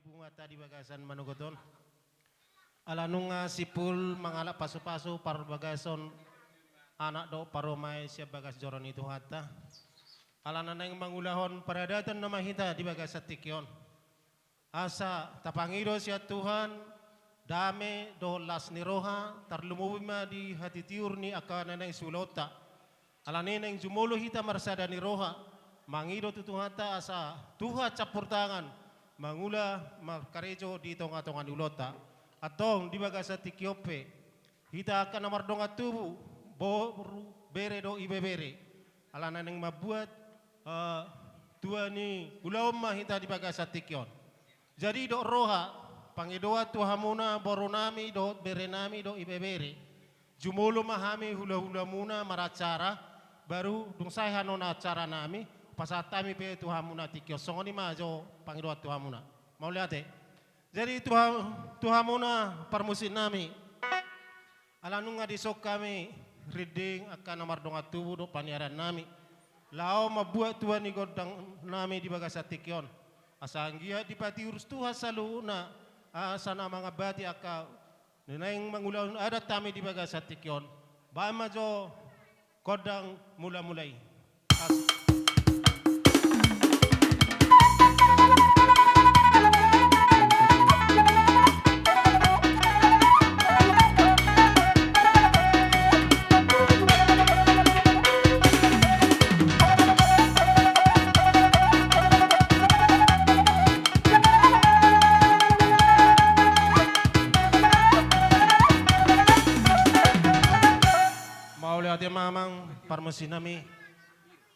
bunga tadi bagasan manugoton. Alanunga sipul mangala pasu-pasu par bagason anak do paromay siya bagas joron itu hatta. Alanan yang mangulahon paradatan nama hita di bagas satikyon. Asa tapangiro siya Tuhan dame do las ni roha tarlumubima di hati tiur ni akana ng sulota. Alanin yang jumulo hita marsada ni roha mangido tutuhata asa tuha capur tangan mangula makarejo di tonga-tongan ulota. Atong di bagas satikyope hita akan namardong atubu bo bere do ibebere. Alanan yang mabuat tua ni ulawam mahita di bagas satikyon. Jadi do roha pangidoa tuhamuna boronami do berenami do ibebere. Jumulo mahami hula-hula muna maracara baru dung say hanona acara nami pasatami pe tuhamuna tikyo. Songoni majo pangidoa tuhamuna. Mau lihat jadi tuhamuna parmusin nami. Alanung ngadisok kami reading akan namardong atubu do paniaran nami. Lao mabuat tuan ni godang nami di bagas satikyon. Asanggia di pati urus tuha saluna sana mga bati aka ninaing mangulaw ada tami di bagas satikyon. Ba majo godang mula-mulay. Mamang parmesin nami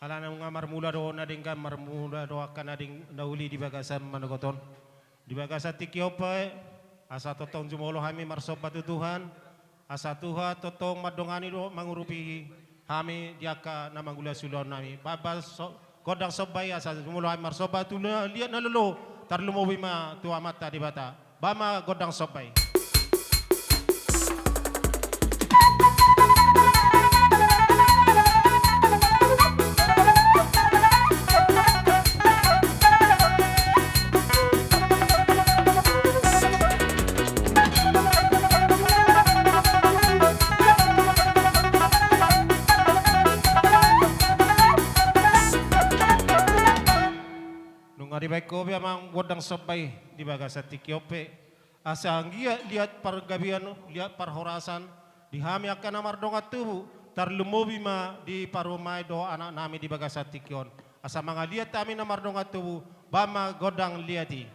ala nga marmula do na ding marmula do akan ading nauli di bagasan manogoton di bagasan tikyope asa totong jumolo hami marsobat Tuhan asa Tuhan totong madongani do mangurupi hami diaka na manggula sulon nami babas kodang sobay asa jumolo hami marsobat tula liat na lolo tarlumowi ma tua mata di bata bama godang sobay. Di baik ko memang godang sobay di bagas tikyope asa anggia lihat pargabian lihat parhorasan di hami akan namardong atubu tarlumobi ma di parumay do anak nami di bagas tikyon asa mga lihat kami namardong atubu bama godang liati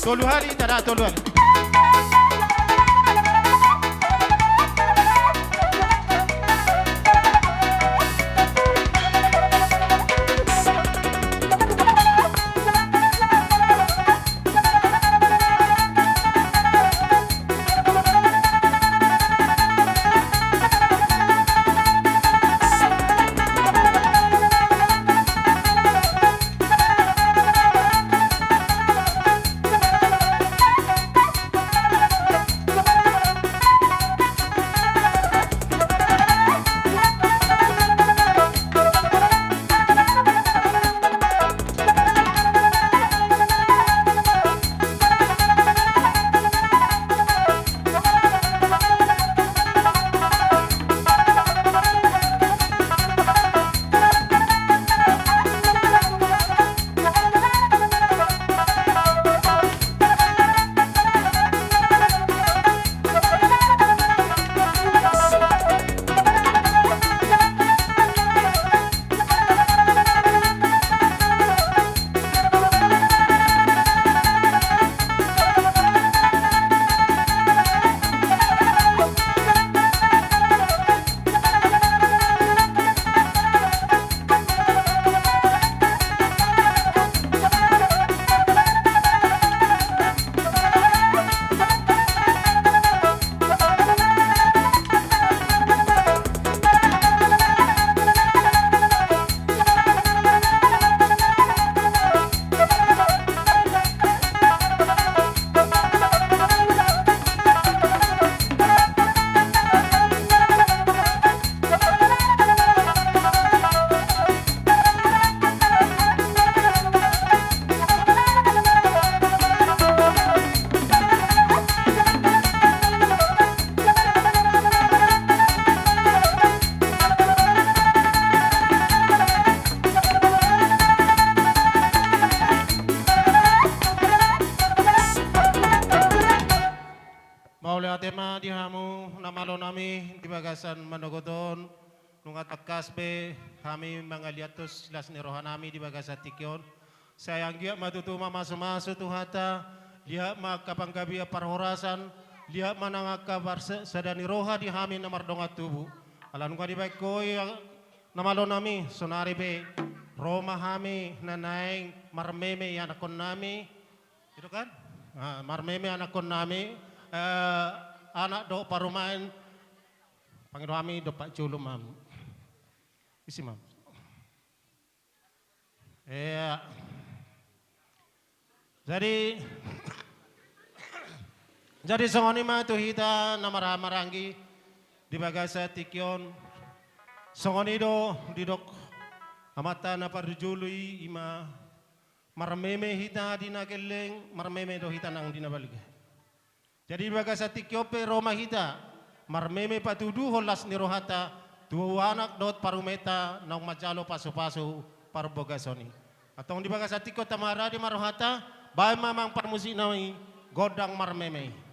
tolu hari tada tolu hari. maula tema dihamu namalo nami di bagasan manogoton nungat kasbe kami mangaliatus las nirohan nami di bagasan tikyon sayang dia matutuma masu-masu tuhata dia makapanggabi parhorasan dia manangakabar sadani roha di hami namar dongat tubuh alan ka di baik koy namalo nami sonari be Roma hami nanaing marmeme anakon nami itu kan marmeme anakon nami anak do parumain panggil kami do Pak Julu mam isi mam jadi songoni mah tu hita namaranggi di bagasa tikyon songoni do didok amata na parjului ima marmeme hita dinageleng marmeme do hita nang dinabaligay. Jadi bagasa tikyope Roma hita marmeme patudu holas ni rohata dua anak dot parumeta nang majalo paso-paso parbogasoni. Atong di bagasa tikyo tamara di marohata bay mamang parmusi nawi godang marmeme.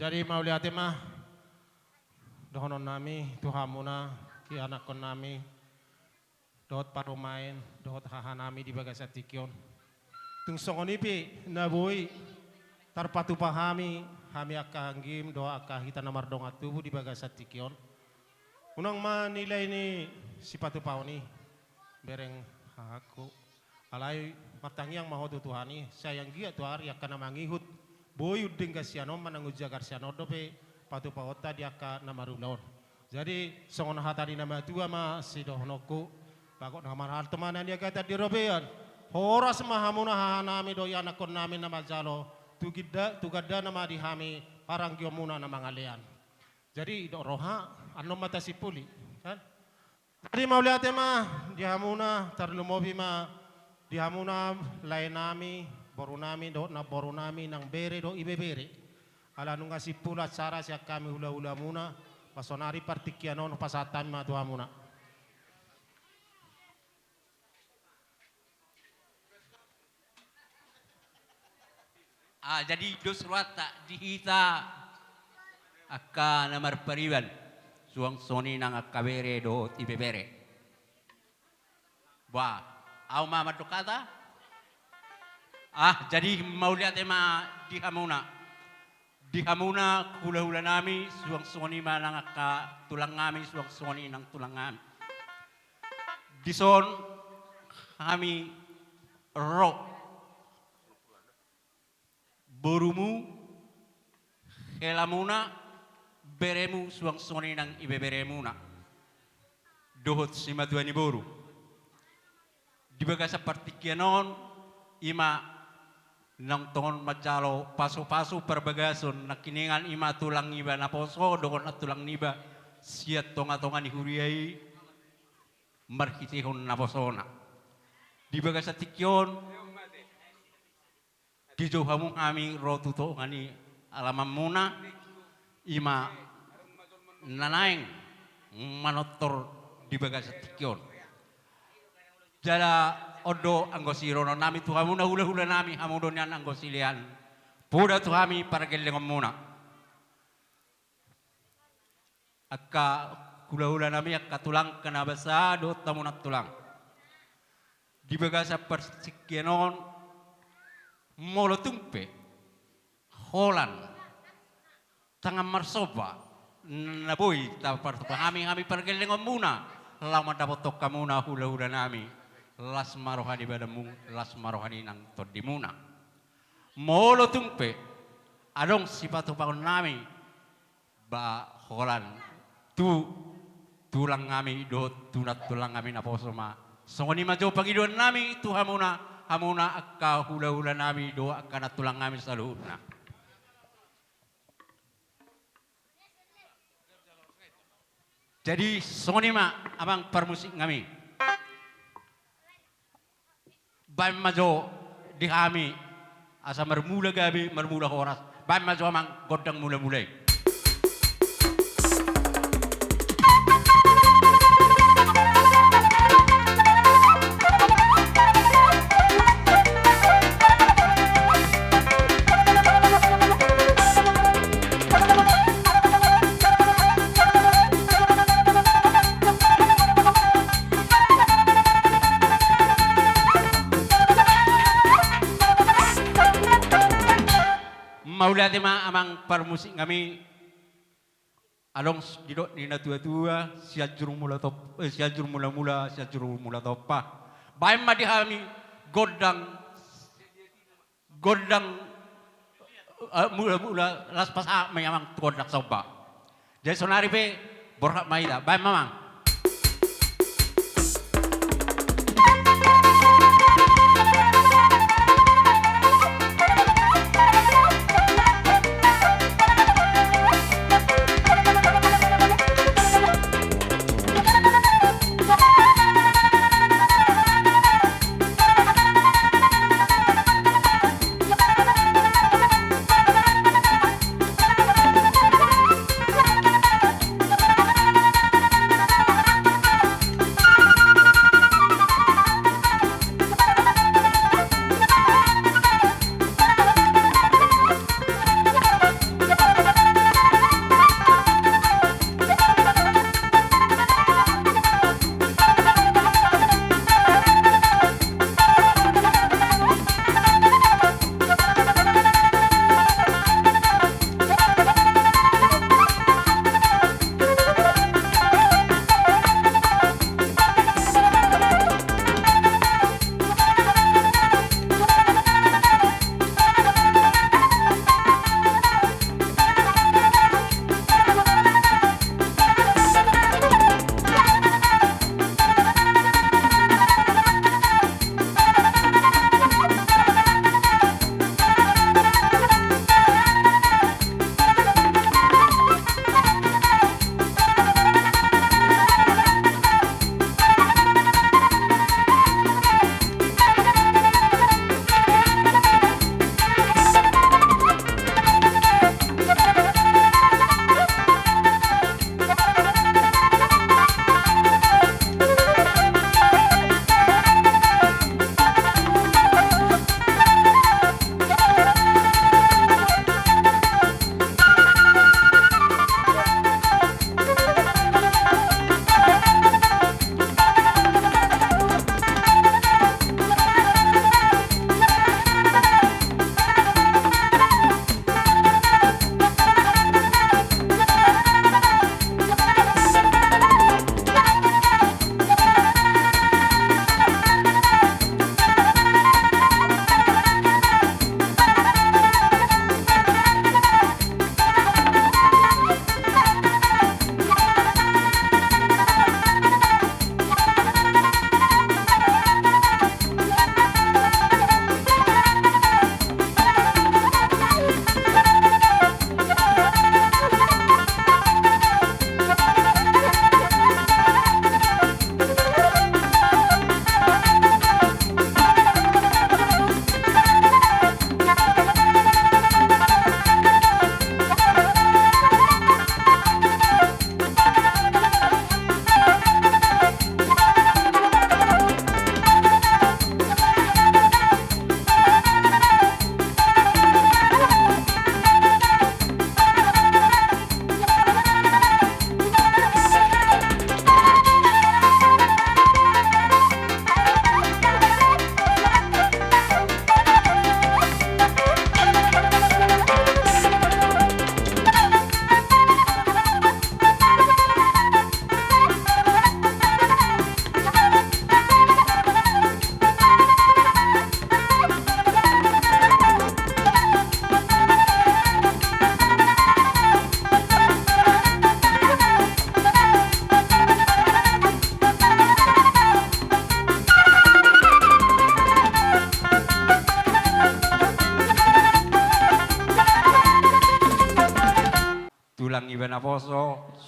Jadi mau lihat mah dohonon nami tuhamuna ki anak kon nami dot parumain dot haha nami di bagasa tikyon tung songoni pi nabui tarpatu pahami hami akanggim doa akahita namar dongat tubuh di bagasa tikyon unang manilai ni si patu pauni bereng haku alai matangyang mahotu tuhani sayang gia tu hari akan mangihut boyud dingga siano manangu jagar siano dope patu paota dia ka namarulon. Jadi songon hatari nama tua ma si dohnoku bakot namar hal temanan dia kata di robean. Horas mahamuna hanami do yana kon nami nama jalo tugada nama dihami parang giomuna nama ngalian. Jadi do roha anu mata sipuli kan. Jadi mau lihat mah dihamuna tarlumobi mah dihamuna lain nami borunami do na borunami nang bere do ibe bere ala nunga sipula cara siya kami hula-hula muna pasonari partikiano no pasatan ma tuha muna Jadi dosrata dihita akka namar pariwan suang soni nang akabere do tibebere. Wah, au mama dokata? Jadi mau lihat ema di hamuna. Di hamuna hula-hula nami suang soni manang akka tulang ngami suang soni nang tulang ngami. Di son kami ro borumu helamuna beremu suang soni nang ibe beremuna dohot sima tuani boru di baga seperti kianon ima nang tongon macalo pasu-pasu perbagason nakiningan ima tulang iba naposo dohon at tulang niba siat tonga-tonga ni huriai markitihon naposona di baga satikyon di johamu kami rotuto ngani alamam muna ima nanaeng manotor di bagas tikyon jala odo angosirono nami tuhamuna hula-hula nami hamudonian anggosilian puda tuhami para gelengom muna akka hula-hula nami akka tulang kena basa do tamunat tulang di bagas persikienon molotumpe holan tangan marsoba naboy tapar kami pergelengom muna lama dapat tokka muna hula-hula nami las marohani badamung las marohani nang todimuna molo tumpe adong sipatu pangon nami ba holan tulang ngami do tunat tulang ngami naposoma songoni majo pagiduan nami tu hamuna akka hula-hula nami do akka tulang ngami saluhna. Jadi sonima abang permusik kami. Baim majo di kami asa mermula gabi mermula horas. Baim majo amang godang mula-mulai. Maulati ma amang permusik kami along didok nina tua-tua siat jurung mula top siat jurung mula-mula siat jurung mula topa baim madi kami godang mula-mula las pasa memang godang soba jadi sonari pe borhak maida baim mamang.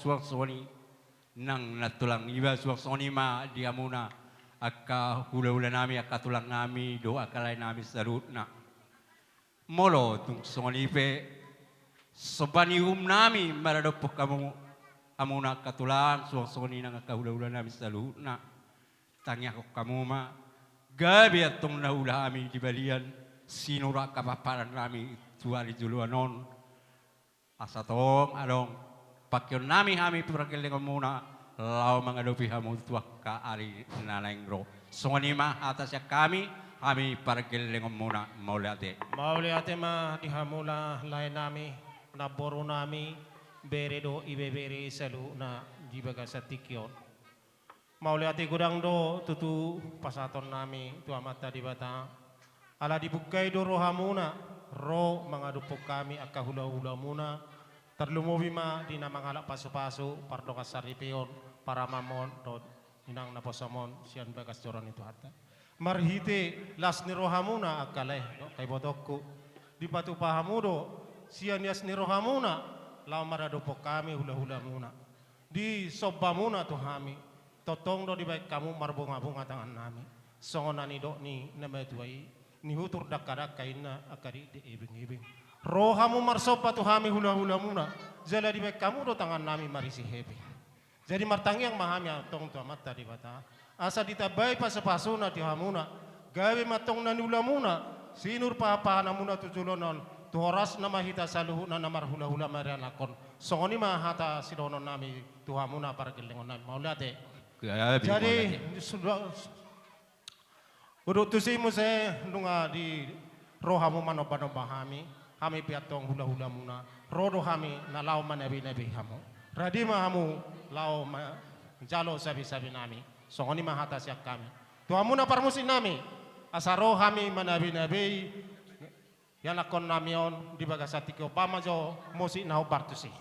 suang soni nang natulang iba suang soni ma dia muna akka hula-hula nami akka tulang nami doa kalay nami sarut na molo tung soni pe sobanium nami maradopok kamu amuna katulang suang soni nang akka hula-hula nami sarut na tanya ko kamu ma gabi atong nahula kami di balian sinura kapaparan nami tuari juluanon asa tong adong pakyon nami kami puragil dengan muna lau mengadopi hamu tuak ka ari nalengro songoni ma atas ya kami paragil dengan muna maulate ma dihamula lain nami naboru nami beredo ibebere salu na jibaga satikyon Mauliati gudang do tutu pasaton nami tua mata di bata ala dibukai do rohamuna ro mangadupuk kami akka hula-hula muna terlumuwi ma dina mangalak pasu-pasu pardoka saripion para mamon do inang naposamon sian bagas joron itu hatta marhite las ni rohamuna akkaleh do kay botokku di batu pahamudo sian yas ni rohamuna lau maradupuk kami hula-hula muna di sobbamuna tu kami totong do di baik kamu marbunga-bunga tangan nami songonani do ni nametuai ni hutur dakara kaina akari di ibing-ibing rohamu marsopa tu hami hula-hula muna jala di baik kamu do tangan nami marisi hebi jadi martangi yang mahami tong tu mata di bata asa ditabai pasapasuna ti hamuna gawe matong nani hula muna sinur pahapana muna tu julonon tu horas nama hita saluhu na namar hula-hula marianakon songoni mahata sidonon nami tu hamuna para gelengon nami maulate jadi sudah udah tusimu saya nunga di rohamu manoba kami piatong hula-hula muna rodo kami na lau manabi-nabi hamu radima hamu lau jalo sabi-sabi nami songoni mahata siak kami tuamu na parmusin nami asaro kami manabi-nabi yang lakon namion di bagasati ko pamajo musik nau bartusi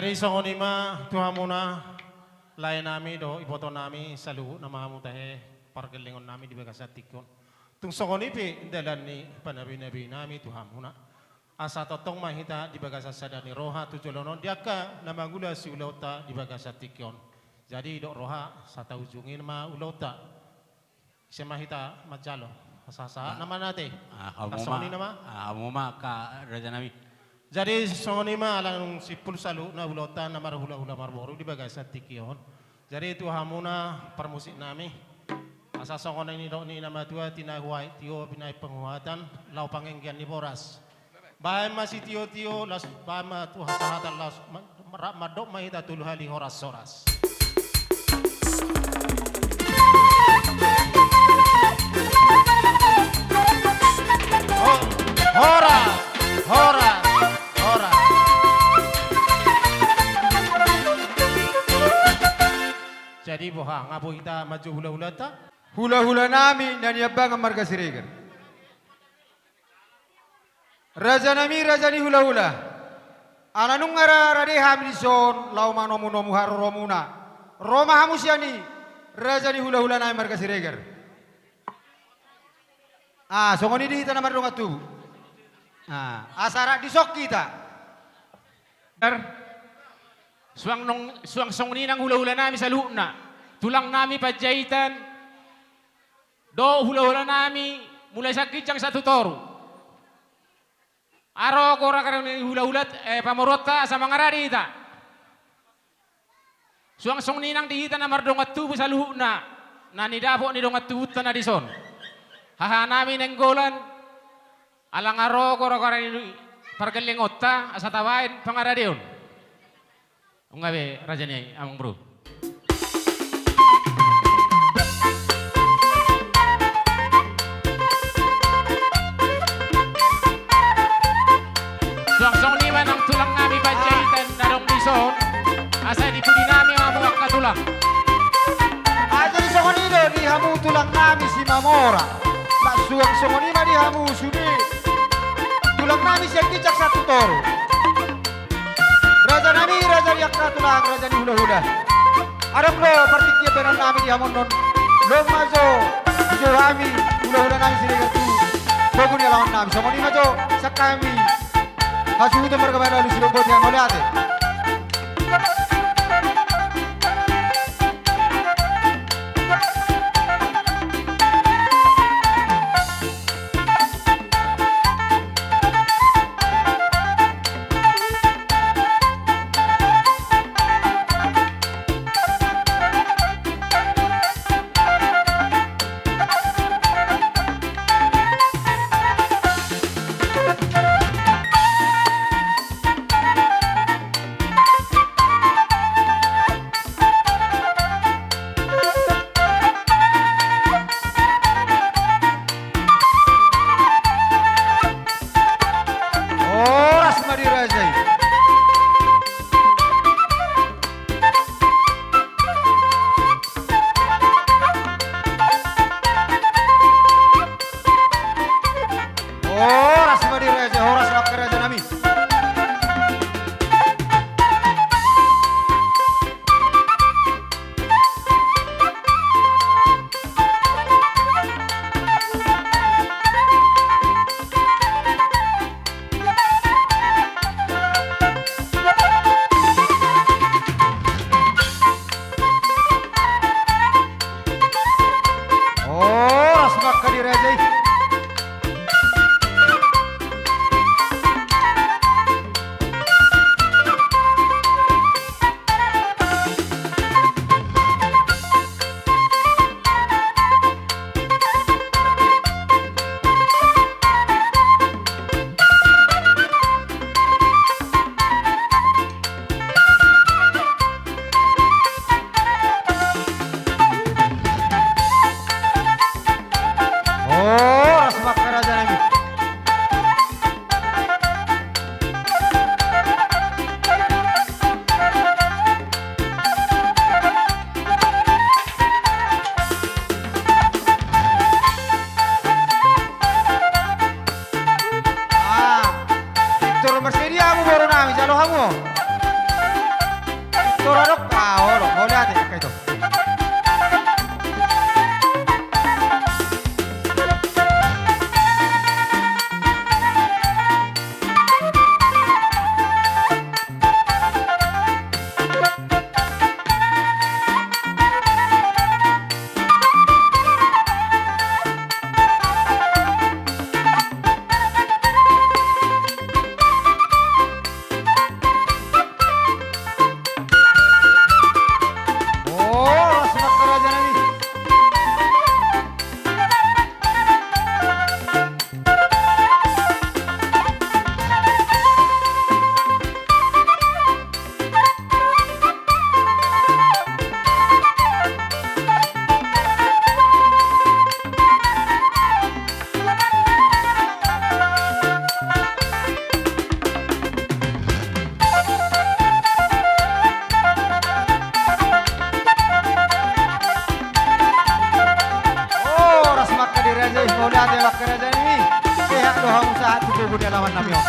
Jadi songonima Tuhan muna lain nami do iboto nami salu nama mutahe pargelingon nami di bagasat tikon. Tung songonipi dalan ni panabi-nabi nami Tuhan muna. Asa totong mahita di bagasat sadani roha tujolonon diaka nama gula si ulauta di bagasat tikon. Jadi dok roha sata ujungin ma ulauta. Semahita majalo. Asasa nama nate. Kasoni nama. Amuma ka raja nami. Jadi songonima alang sipul salu na ulauta na marhula-hula marboru di bagasat tikon. Jadi itu hamuna permusik nami. Asa songon ini dok ni nama tua tinahuai tio pinai penguatan lau pangenggian di boras. Bahan masih tio las bahan tu hasahatan las madok mahita tulu hali horas. Horas. Jadi boha ngapo kita maju hula-hula ta? Hula-hula nami dan yabang marga Siregar. Raja nami raja ni hula-hula. Ananung ngara rade hamilison lau manomu har romuna. Roma hamusiani raja ni hula-hula nami marga Siregar. Songoni di tanah mardong atu. Asara disok kita. Suang song ni nang hula-hula nami sa luna. Tulang nami pajahitan. Do hula-hula nami mulai sa kicang satu toru. Aro kora karang hula-hula pamorota sa mga radita. Suang song ni nang dihita na mardongat tubo sa luna. Nani dapo ni dongat tubutan na dison. Haha nami nenggolan. Alang aro kora karang pargalingota asa tawain pangaradion. Ungabe raja ni amang bro. Suang-suang lima ng tulang nami pajahitan narong bison. Asa di pudi nami ang mga katulang. Jadi songonino di hamu tulang nami si Mamora. Suang songonima di hamu sudi. Tulang nami siya kicak satu toro. Raja nami raja yakna tulang raja ni hula-hula. Arang lo partikia penon nami di hamon non. Lo mazo jo kami hula-hula nami Siregar tu. Bogun ya lawan nami songonima jo sakami. Hasu itu mereka main lalu silong yang melihat. ate bakkerajaan ini pihak doha usaha tubuh di lawan nami om.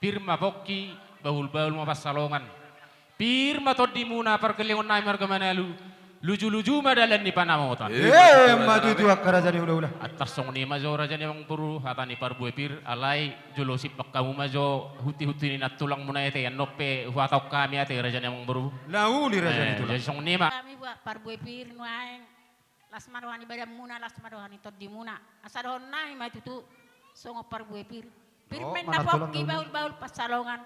Pirma bokki bahul-bahul mapas salongan. Pirma todi muna perkelingon na marga manalu. Luju-luju madalan ni panamotan. Maju itu bakkerajaan ulah-ulah. At tarsong ni majo raja ni mang puru hata ni parbuay pir alay julosip kamu majo huti-huti ni natulang muna ite yan nope huataw kami ate raja ni mang puru. Lauli rajaan itu. Jadi song ni ma. Kami buat parbuay pir nuaeng. Las marohani badam muna, las marohani todi muna. Asadhon na ma tutu songo parbuay pir. Pirmen na manatulong pokki dulu. bahul-bahul pasalongan.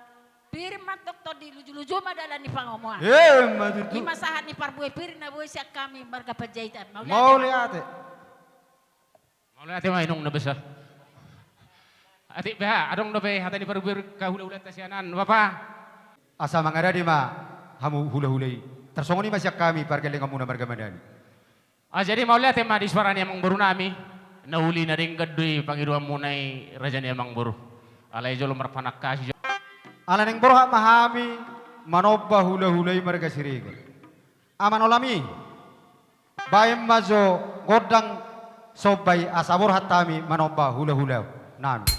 Pirman tok todi luju-luju madalan ni pangomoan. Maju itu. Di masahan ni parbuay pir na buhay siya kami marga pajayitan. Mau lihat ate. Mau lihat ma inong nabasa. Ati bah adong dobe hata ni parbuay kahula-hula tasyanan. Bapa. Asa mangada di ma hamu hula-hulai. Tersongoni masih kami parkeling kamu na marga madani. Jadi mau lihat ma di suara ni mang buru nami. Nahuli na rin gadoy pangiruan munay raja ni mang buru. Alay jolo marpanak kasi. Alaneng boroha mahami manobba hula-hulai marga siriga. Aman olami. Bayem majo godang sobay asabor hatami manobba hula-hula nami.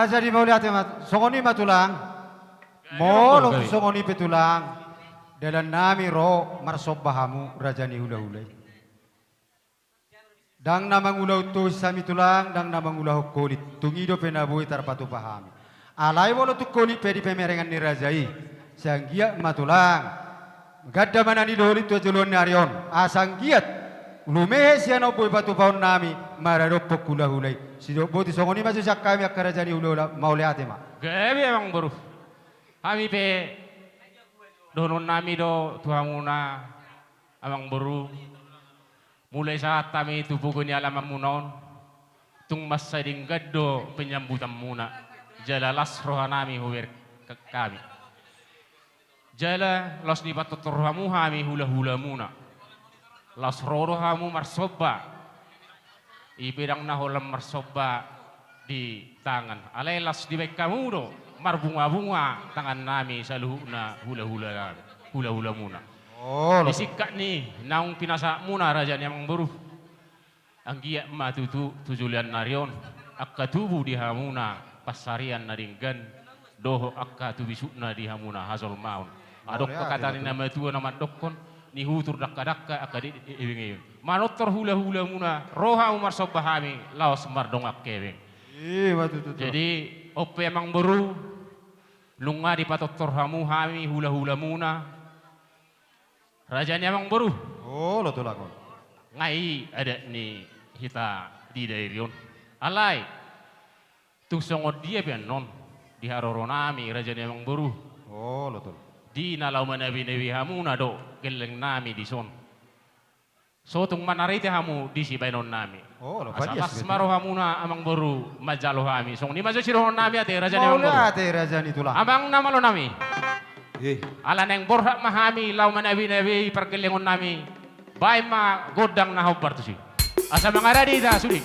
Raja di mauli ate mat songoni matulang. Molong songoni petulang. Dalam nami ro marsobahamu raja ni hula-hulai. Dang namang ulau tu sami tulang, dang namang ulau kolit. Tungido penabui tarpatu pahami. Alai wolo tu kolit pedi pemerengan ni rajai. Sanggiat matulang. Gadda mana ni dolit tu julon narion. Asanggiat. Lumehe siano boy batu paun nami maradopok hula-hulai. Sido boti songoni masuk sak kami akka raja ni hula mauli ate ma. Gabi emang baru. Kami pe donon nami do tuhamuna amang baru. Mulai saat kami itu pukul ni alam munaon. Tung masa dinggad do penyambutan muna. Jala las roha nami huwer kami. Jala los ni batu torhamu kami hula-hula muna. Las rohamu marsoba. Ibidang naholam marsoba di tangan. Alay las di baik kamu do. Marbunga-bunga tangan nami sa luhuna hula-hula hula-hula muna. Oh, Disikat ni naung pinasa muna raja ni amang baru. Ang giyak matutu tujulian narion. Akka tubu di hamuna pasarian naringgan. Doho akka tubisukna di hamuna hazol maun. Adok pakatan ni nama tua nama dokon. Ni hutur dakka-dakka akka di ibing-ibing. Manotor hula-hula muna. Roha umar sobahami laos mardongak kewing. Jadi ope amang baru. Lunga di patotor hamu hami hula-hula muna. Raja ni amang baru. Oh, lo tulakon. Ngai ada ni kita di dairion. Alai. Tu songod dia pian non. Di haroronami raja ni amang baru. Oh, lo tul. Di nalau manabi-nabi hamu na do. Geleng nami di son. So tung manarite hamu di si bainon nami. Oh, lo Asalas maro hamu na amang baru majalo hami. Song ni majo sirohon nami ate raja ni amang Mauli baru. ate raja ni tulang. Amang nama lo nami. Ala neng borhak mahami lau manabi-nabi perkelingon nami. Bay ma godang na hobar tu si. Asa mangaradi dah sudi.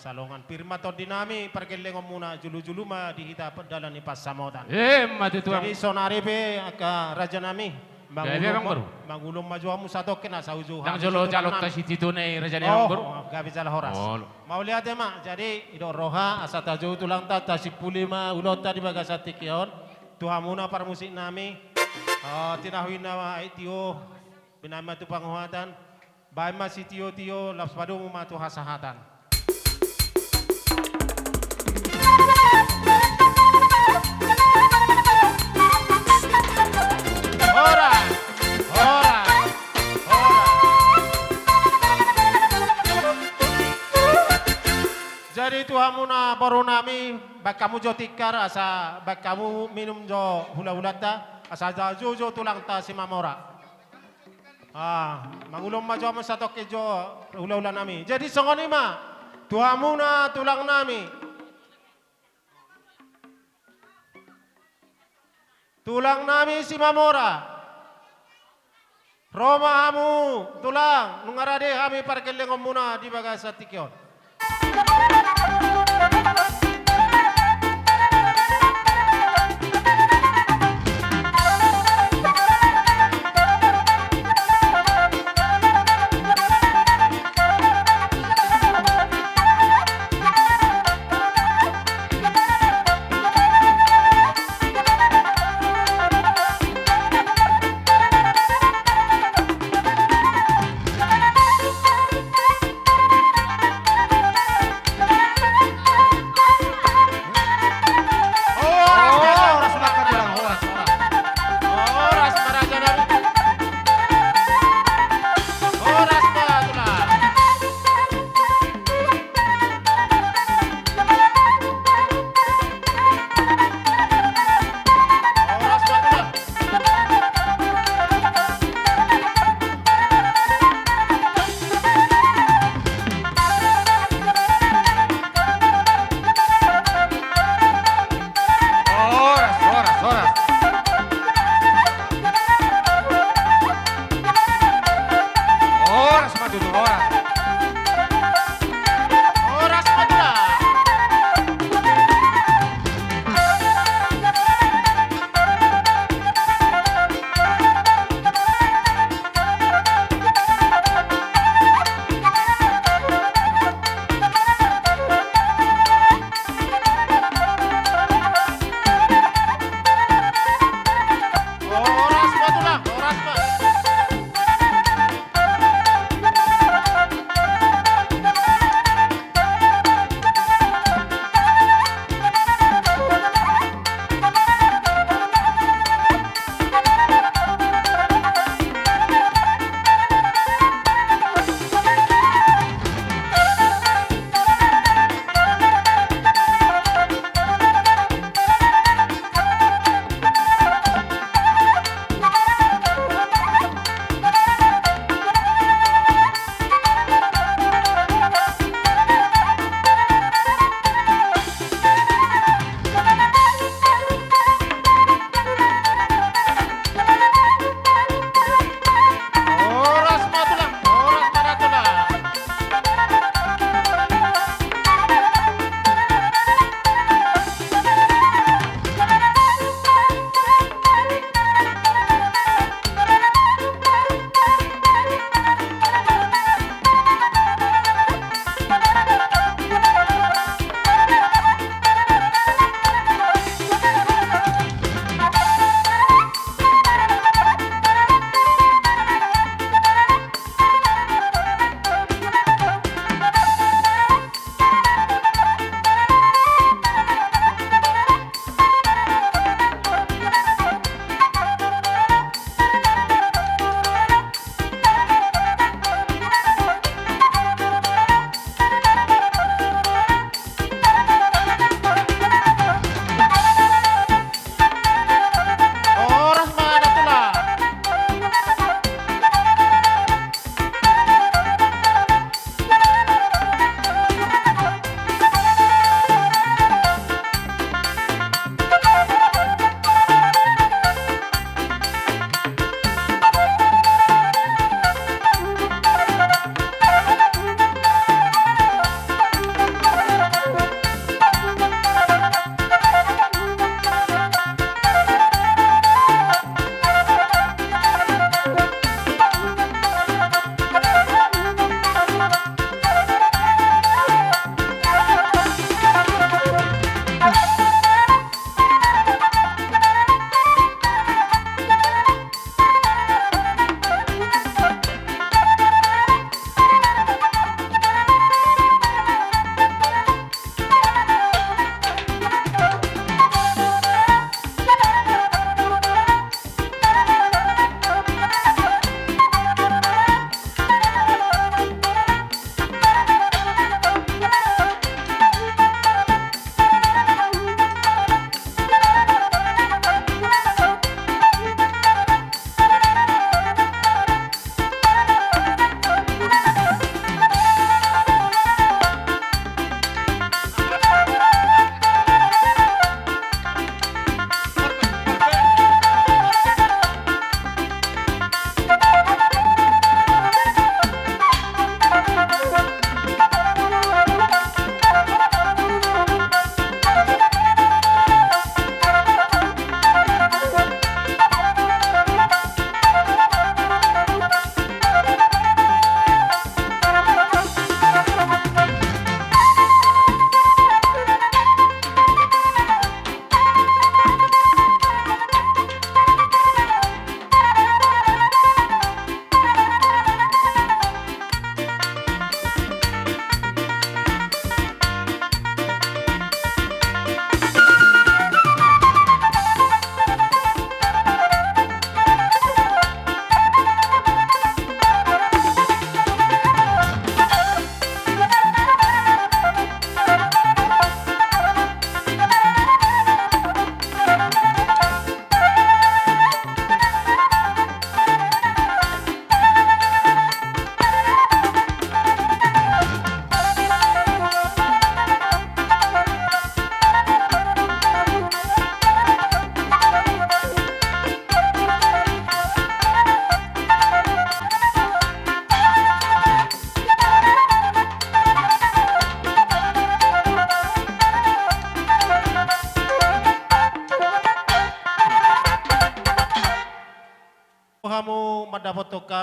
salongan pirma to dinami perkelengom muna julu-julu ma dihita dalan ipas samotan. Matutuang. Jadi sonari pe ka raja nami. Gabi bang baru. Mangulong majuamu satu kena sauju. Nang jolo calot ta siti tunay raja ni bang baru. gabi jala horas. Oh. Mau lihat ya mak. Jadi ido roha asa tajo tulang ta tasipuli ma ulota di bagasati kion. Tuhamuna para musik nami. Tinahuin na itio binama tu panguhatan. Baik masih tio laps padu ma tu hasahatan. Ora. Jadi Tuhan na baru nami bak kamu jo tikar asa bak kamu minum jo hula-hula ta asa jo tulang ta si mamora. Mangulong ma jo mo sa toke jo hula-hula nami. Jadi songoni ma Tuhan na tulang nami. Tulang nami si mamora. Roma hamu tulang nungarade kami parkelengom muna di bagasa tikyon.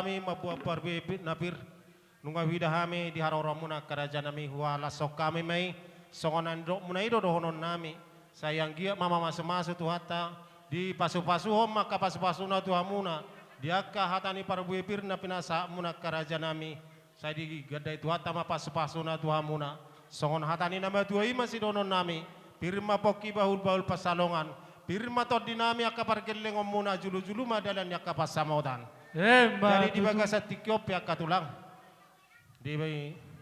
kami mabuah parbibit napir nunga widahami di haroramuna kerajaan nami huala sok kami mai songonan dok munai do honon nami sayang gia mama masu tuhata di pasu-pasu hom maka pasu-pasu na tuhamuna diaka hatani parbibir na pinasa muna kerajaan nami saya di gadai tuhata ma pasu-pasu na tuhamuna songon hatani nama tuai masih donon nami pirma poki bahul pasalongan pirma tod dinami akka pargeleng omuna julu-julu madalan yakka pasamodan. Jadi di bagasa tikyop ya katulang. Di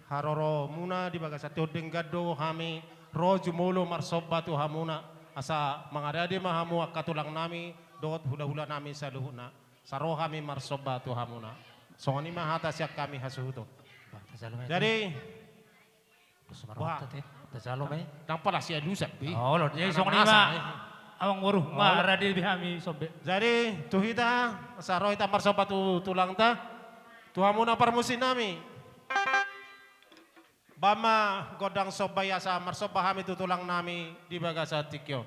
haroro muna di bagasa todeng gado hami roju molo marsoba tu hamuna asa mangadade mahamu katulang nami dot hula-hula nami saluhuna. Saro kami marsoba tu hamuna. Songoni mahata siak kami hasuhuto. Jadi wah, nang pala siya lusak bi. Oh, Lord, jadi song lima. Awang waruh, maradi bihami sobe. Jadi tuhita saro ita marsoba tu tulang ta. Tuhamuna parmusin nami. Bama godang sobaya sa marsoba hami tu tulang nami di bagasa tikyo.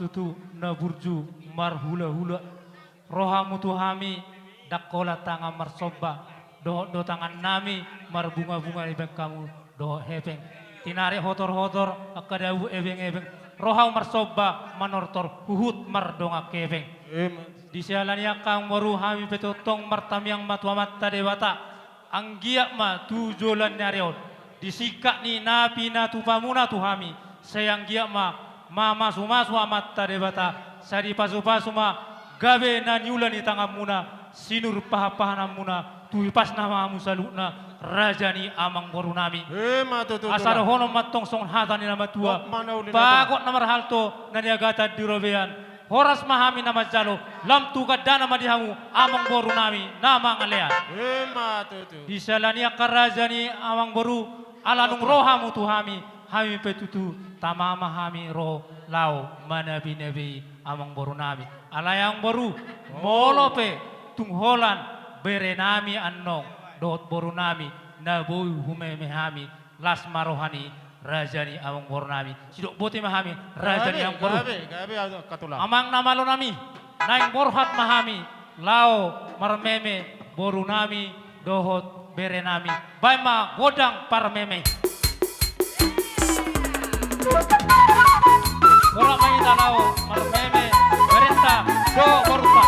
tutu na burju mar hula hula rohamu tuhami dakola tanga marsoba do tangan nami mar bunga bunga ibeng kamu do hebeng tinare hotor hotor akadawu ebeng ebeng rohau marsoba manortor huhut mar donga kebeng Di sialania kang waru hami petotong martamiang matuamatta dewata. Anggiak ma tujulan nyarion. Disika ni napi na tupamuna tuhami. Sayang giak ma mama sumasu amatta dewata. Sari pasu-pasu ma gabe na nyulan di tangan muna. Sinur paha-pahanam muna. Tuipas nama musalukna. Rajani amang boru nami. Matutu. Asar hono matong song hata ni nama tua. Mana uli Bakot namar halto naniagata dirobean. Horas mahami nama jalo. Lam tuka dana madihamu amang boru nami nama ngalea. Matutu. Di salania karajani amang boru alanung rohamu tuhami. Hami petutu tamama hami roh lau manabi nabi amang boru nami. Alayang boru molope tungholan berenami annong. Dot boru nami na boy humeme hami las marohani rajani amang boru nami sidok bote mahami rajani ang boru Gabi katulang. amang namalo nami naing borhat mahami lao marmeme boru nami dohot bere nami baima godang parmeme ora mai tanao marmeme berenta do boruta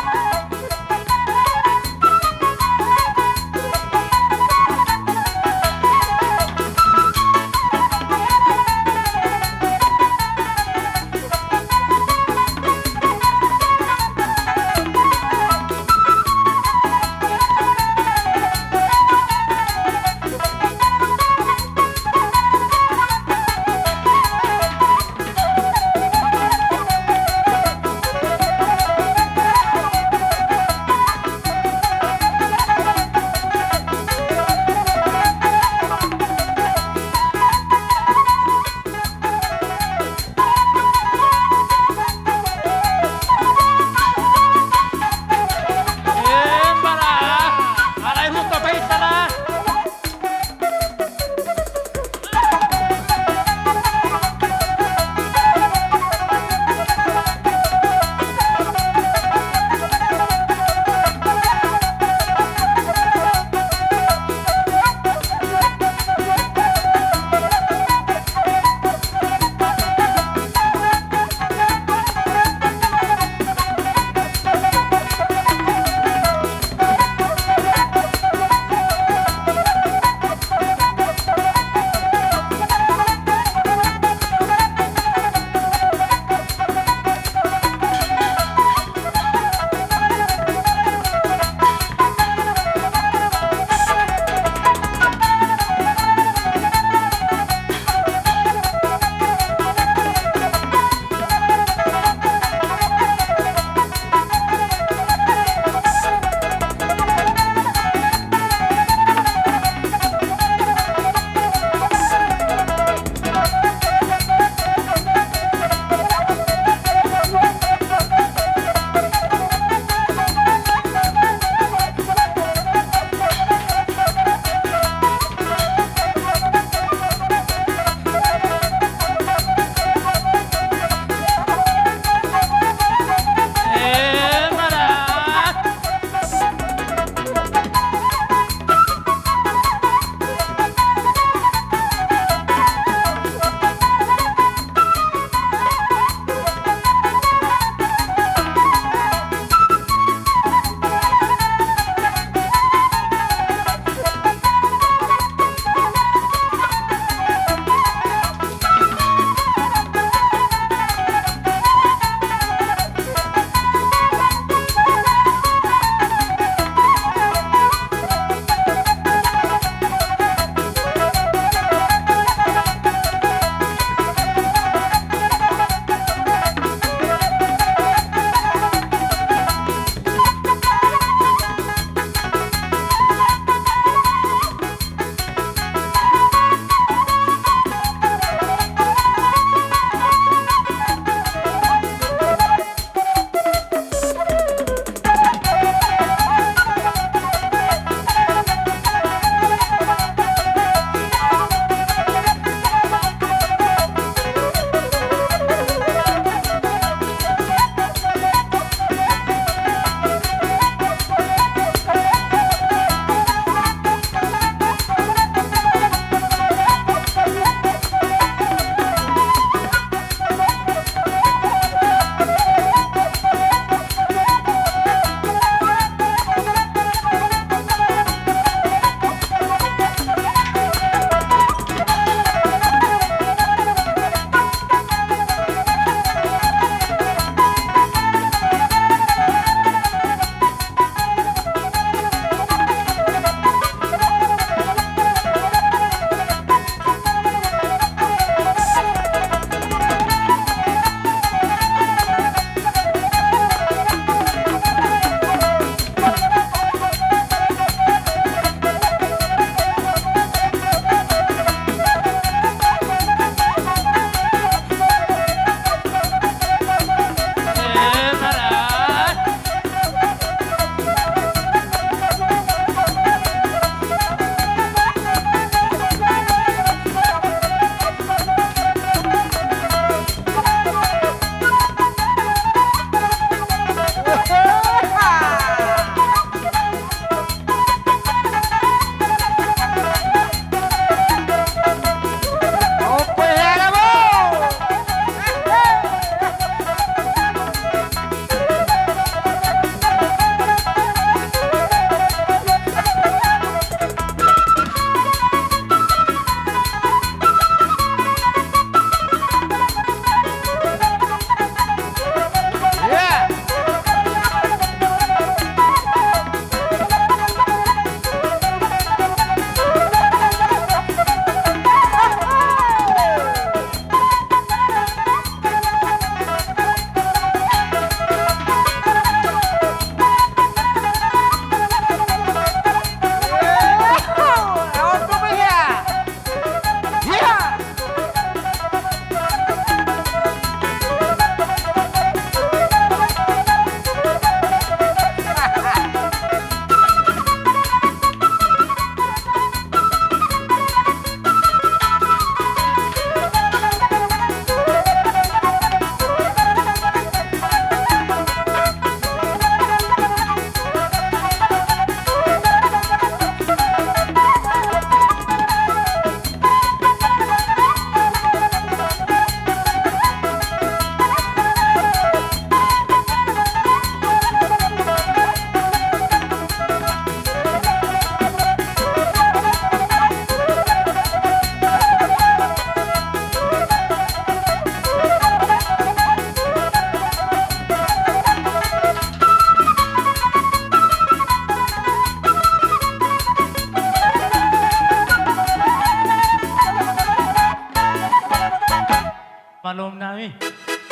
malum nami.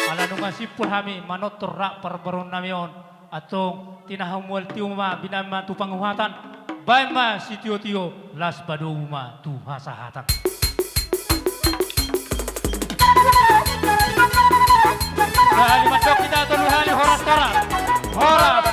Ala nung sipul hami manotor rak perbaron nami on. Atong tinahamual tiuma binama tu panguhatan. Baima si tio las baduma tu hasahatan. Hali macok kita tu hali horas torat. Horas